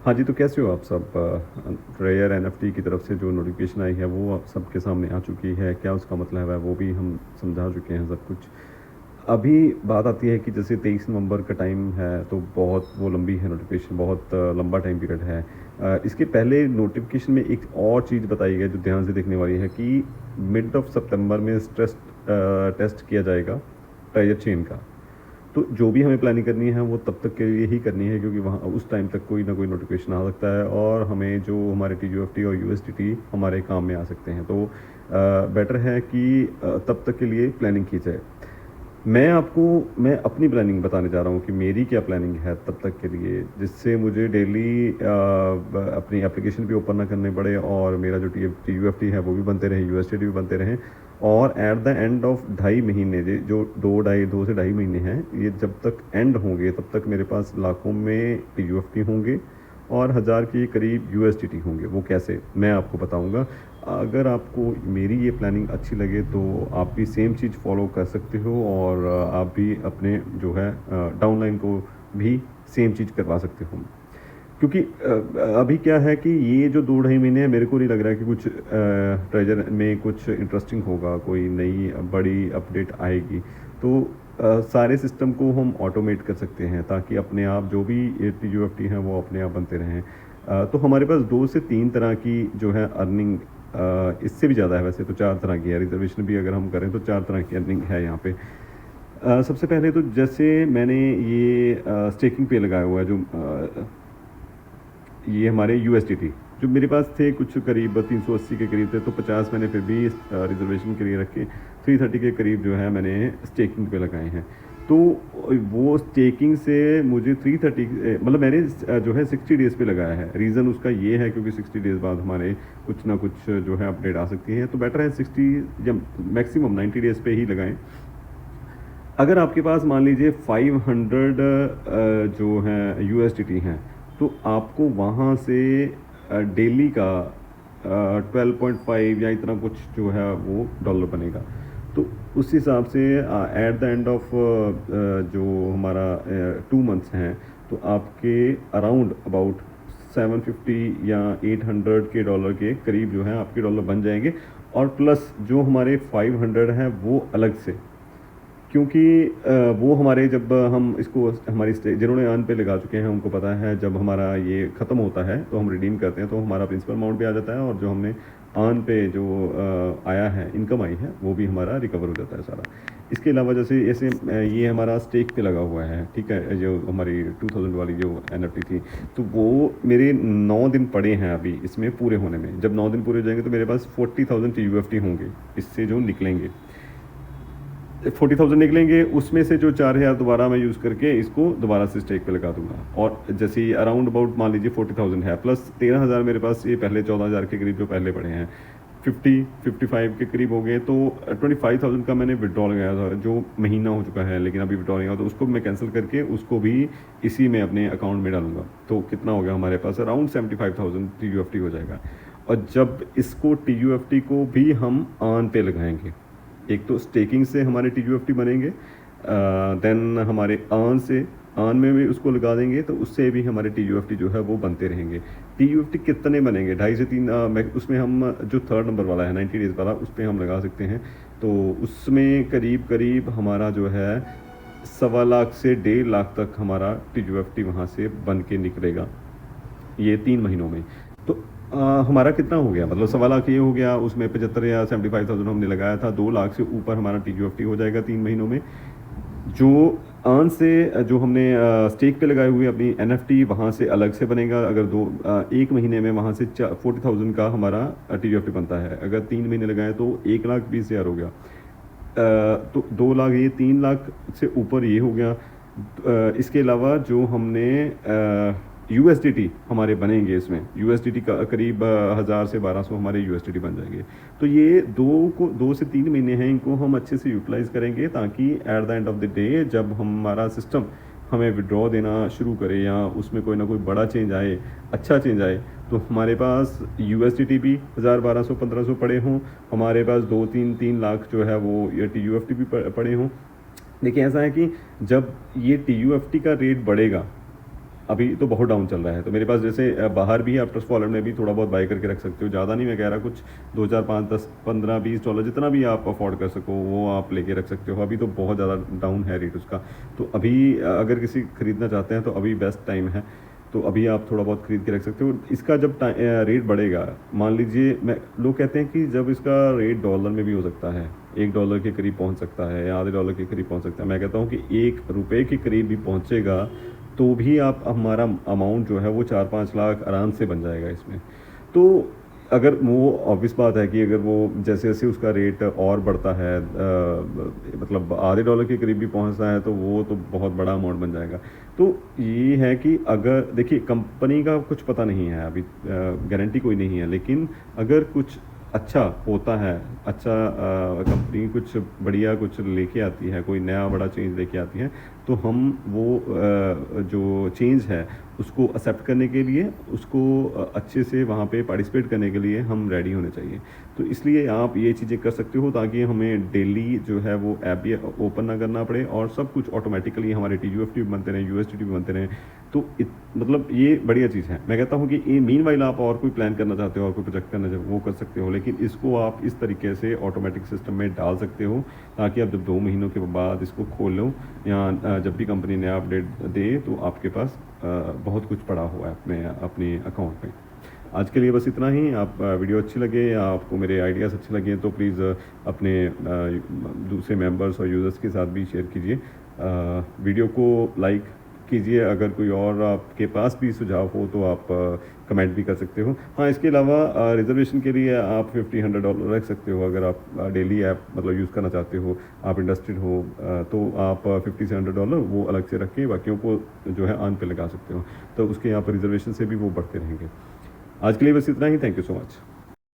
हाँ जी, तो कैसे हो आप सब? रेयर एनएफटी की तरफ से जो नोटिफिकेशन आई है वो आप सबके सामने आ चुकी है, क्या उसका मतलब है वो भी हम समझा चुके हैं सब कुछ। अभी बात आती है कि जैसे 23 नवंबर का टाइम है तो बहुत वो लंबी है नोटिफिकेशन, बहुत लंबा टाइम पीरियड है। इसके पहले नोटिफिकेशन में एक और चीज़ बताई गई जो ध्यान से देखने वाली है कि मिड ऑफ सितंबर में स्ट्रेस टेस्ट किया जाएगा टाइगर चेन का। तो जो भी हमें प्लानिंग करनी है वो तब तक के लिए ही करनी है, क्योंकि वहाँ उस टाइम तक कोई ना कोई नोटिफिकेशन आ सकता है और हमें जो हमारे टी और यूएसडीटी हमारे काम में आ सकते हैं। तो बेटर है कि तब तक के लिए प्लानिंग की जाए। मैं अपनी प्लानिंग बताने जा रहा हूँ कि मेरी क्या प्लानिंग है तब तक के लिए, जिससे मुझे डेली अपनी एप्लीकेशन भी ओपन ना करने पड़े और मेरा जो टी यू एफ टी है वो भी बनते रहे, यूएसडी भी बनते रहें। और एट द एंड ऑफ 2.5 महीने, जो 2 से 2.5 महीने हैं, ये जब तक एंड होंगे तब तक मेरे पास लाखों में टी यू एफ टी होंगे और 1000 के करीब यूएसडीटी होंगे। वो कैसे, मैं आपको बताऊंगा। अगर आपको मेरी ये प्लानिंग अच्छी लगे तो आप भी सेम चीज़ फॉलो कर सकते हो और आप भी अपने जो है डाउनलाइन को भी सेम चीज़ करवा सकते हो। क्योंकि अभी क्या है कि ये जो 2 ढाई महीने हैं, मेरे को नहीं लग रहा है कि कुछ ट्रेजर में कुछ इंटरेस्टिंग होगा, कोई नई बड़ी अपडेट आएगी। तो सारे सिस्टम को हम ऑटोमेट कर सकते हैं ताकि अपने आप जो भी यू एफ टी हैं वो अपने आप बनते रहें। तो हमारे पास 2 से 3 तरह की जो है अर्निंग, इससे भी ज़्यादा है वैसे तो 4 तरह की है। रिजर्वेशन भी अगर हम करें तो 4 तरह की अर्निंग है यहाँ पे। सबसे पहले तो जैसे मैंने ये स्टेकिंग पे लगाया हुआ है, जो ये हमारे यूएसडीटी जो मेरे पास थे कुछ करीब 380 के करीब थे, तो 50 मैंने फिर भी रिजर्वेशन के लिए रखे। 330 के करीब जो है मैंने स्टेकिंग पे लगाए हैं। तो वो स्टेकिंग से मुझे 330, मतलब मैंने जो है 60 डेज़ पे लगाया है। रीज़न उसका ये है क्योंकि 60 डेज़ बाद हमारे कुछ ना कुछ जो है अपडेट आ सकती है, तो बेटर है 60 या मैक्सिमम 90 डेज़ पे ही लगाएं। अगर आपके पास मान लीजिए 500 जो है यूएसडीटी हैं, तो आपको वहाँ से डेली का 12.5 या इतना कुछ जो है वो डॉलर बनेगा। तो उस हिसाब से एट द एंड ऑफ जो हमारा 2 मंथ्स हैं, तो आपके अराउंड अबाउट 750 या 800 के डॉलर के करीब जो है आपके डॉलर बन जाएंगे। और प्लस जो हमारे 500 हैं वो अलग से, क्योंकि वो हमारे जब हम इसको हमारी जिन्होंने अर्न पे लगा चुके हैं उनको पता है, जब हमारा ये ख़त्म होता है तो हम रिडीम करते हैं तो हमारा प्रिंसिपल अमाउंट भी आ जाता है और जो हमने अर्न पे जो आया है, इनकम आई है, वो भी हमारा रिकवर हो जाता है सारा। इसके अलावा जैसे ऐसे ये हमारा स्टेक पे लगा हुआ है, ठीक है, जो हमारी 2000 वाली जो एनएफटी थी, तो वो मेरे 9 दिन पड़े हैं अभी इसमें पूरे होने में। जब 9 दिन पूरे हो जाएंगे तो मेरे पास 40,000 यूएफटी होंगे इससे जो निकलेंगे। 40,000 निकलेंगे, उसमें से जो 4,000 दोबारा मैं यूज़ करके इसको दोबारा से स्टेक पे लगा दूंगा। और जैसे अराउंड अबाउट मान लीजिए 40,000 है, प्लस 13,000 मेरे पास ये पहले 14,000 के करीब जो पहले पड़े हैं, 55 के करीब हो गए। तो 25,000 का मैंने विड्रॉ लगाया था जो महीना हो चुका है, लेकिन अभी विड्रॉ नहीं हुआ, तो उसको मैं कैंसिल करके उसको भी इसी में अपने अकाउंट में डालूंगा। तो कितना हो गया हमारे पास, अराउंड 75,000 टी हो जाएगा। और जब इसको टी को भी हम ऑन पे लगाएंगे, एक तो स्टेकिंग से हमारे टी बनेंगे, देन हमारे अर्न में भी उसको लगा देंगे तो उससे भी हमारे टी जो है वो बनते रहेंगे। टी कितने बनेंगे, 2.5 से 3, उसमें हम जो 3rd नंबर वाला है 90 डेज़ वाला, उस पर हम लगा सकते हैं। तो उसमें करीब करीब हमारा जो है 1.25 लाख से 1.5 लाख तक हमारा टी वहाँ से बन के निकलेगा ये 3 महीनों में। तो हमारा कितना हो गया, मतलब 1.25 लाख ये हो गया, उसमें 75 या 75,000 हमने लगाया था, 2 लाख से ऊपर हमारा टी हो जाएगा 3 महीनों में। जो अर्न से जो हमने स्टेक पे लगाए हुए अपनी एनएफटी, वहाँ से अलग से बनेगा। अगर 1 महीने में वहाँ से 40,000 का हमारा टी बनता है, अगर 3 महीने लगाए तो 1,20,000 हो गया। तो 2 लाख, ये 3 लाख से ऊपर ये हो गया। इसके अलावा जो हमने यूएसडीटी हमारे बनेंगे, इसमें यूएसडीटी का करीब 1000 से 1200 हमारे यूएसडीटी बन जाएंगे। तो ये 2 से 3 महीने हैं, इनको हम अच्छे से यूटिलाइज करेंगे ताकि at the end of the day जब हमारा सिस्टम हमें विड्रॉ देना शुरू करे या उसमें कोई ना कोई बड़ा चेंज आए, अच्छा चेंज आए, तो हमारे पास यूएसडीटी भी 1000, 1200, 1500 पड़े हों, हमारे पास 2-3 लाख जो है वो ये टी भी पड़े हों। देखिए ऐसा है कि जब ये टी का रेट बढ़ेगा अभी तो बहुत डाउन चल रहा है। तो मेरे पास जैसे बाहर भी आप ट्रस्ट वॉलेट में भी थोड़ा बहुत बाई करके रख सकते हो, ज़्यादा नहीं मैं कह रहा, कुछ 2 4 5 10 15 20 डॉलर जितना भी आप अफोर्ड कर सको वो आप लेके रख सकते हो। अभी तो बहुत ज़्यादा डाउन है रेट उसका। तो अभी अगर किसी खरीदना चाहते हैं तो अभी बेस्ट टाइम है। तो अभी आप थोड़ा बहुत खरीद के रख सकते हो। इसका जब रेट बढ़ेगा, मान लीजिए, मैं लोग कहते हैं कि जब इसका रेट डॉलर में भी हो सकता है, $1 के करीब पहुंच सकता है या आधे डॉलर के करीब पहुंच सकता है। मैं कहता हूं कि ₹1 के करीब भी पहुंचेगा तो भी आप हमारा अमाउंट जो है वो 4-5 लाख आराम से बन जाएगा इसमें। तो अगर वो ऑब्वियस बात है कि अगर वो जैसे जैसे उसका रेट और बढ़ता है, मतलब आधे डॉलर के करीब भी पहुंचता है, तो वो तो बहुत बड़ा अमाउंट बन जाएगा। तो ये है कि अगर देखिए कंपनी का कुछ पता नहीं है अभी, गारंटी कोई नहीं है, लेकिन अगर कुछ अच्छा होता है, अच्छा कंपनी कुछ बढ़िया कुछ लेके आती है, कोई नया बड़ा चेंज लेके आती है, तो हम वो जो चेंज है उसको एक्सेप्ट करने के लिए, उसको अच्छे से वहाँ पे पार्टिसिपेट करने के लिए हम रेडी होने चाहिए। तो इसलिए आप ये चीज़ें कर सकते हो ताकि हमें डेली जो है वो ऐप भी ओपन ना करना पड़े और सब कुछ ऑटोमेटिकली हमारे TUFT भी बनते रहें, USDT भी बनते रहें। तो मतलब ये बढ़िया चीज़ है। मैं कहता हूँ कि ये मीनवाइल आप और कोई प्लान करना चाहते हो और कोई प्रोजेक्ट करना चाहते हो वो कर सकते हो, लेकिन इसको आप इस तरीके से ऑटोमेटिक सिस्टम में डाल सकते हो ताकि आप जब 2 महीनों के बाद इसको खोल लो या जब भी कंपनी नया अपडेट दे तो आपके पास बहुत कुछ पड़ा हुआ है अपने अकाउंट में। आज के लिए बस इतना ही। आप वीडियो अच्छी लगे या आपको मेरे आइडियाज़ अच्छे लगे तो प्लीज़ अपने दूसरे मेंबर्स और यूज़र्स के साथ भी शेयर कीजिए। वीडियो को लाइक कीजिए। अगर कोई और आपके पास भी सुझाव हो तो आप कमेंट भी कर सकते हो। हाँ, इसके अलावा रिजर्वेशन के लिए आप $50-100 रख सकते हो। अगर आप डेली ऐप मतलब यूज़ करना चाहते हो, आप इंटरेस्टेड हो, तो आप $50 से $100 वो अलग से रख के बाकियों को जो है अर्न पे लगा सकते हो। तो उसके यहाँ पर रिजर्वेशन से भी वो बढ़ते रहेंगे। आज के लिए बस इतना ही। Thank you so much.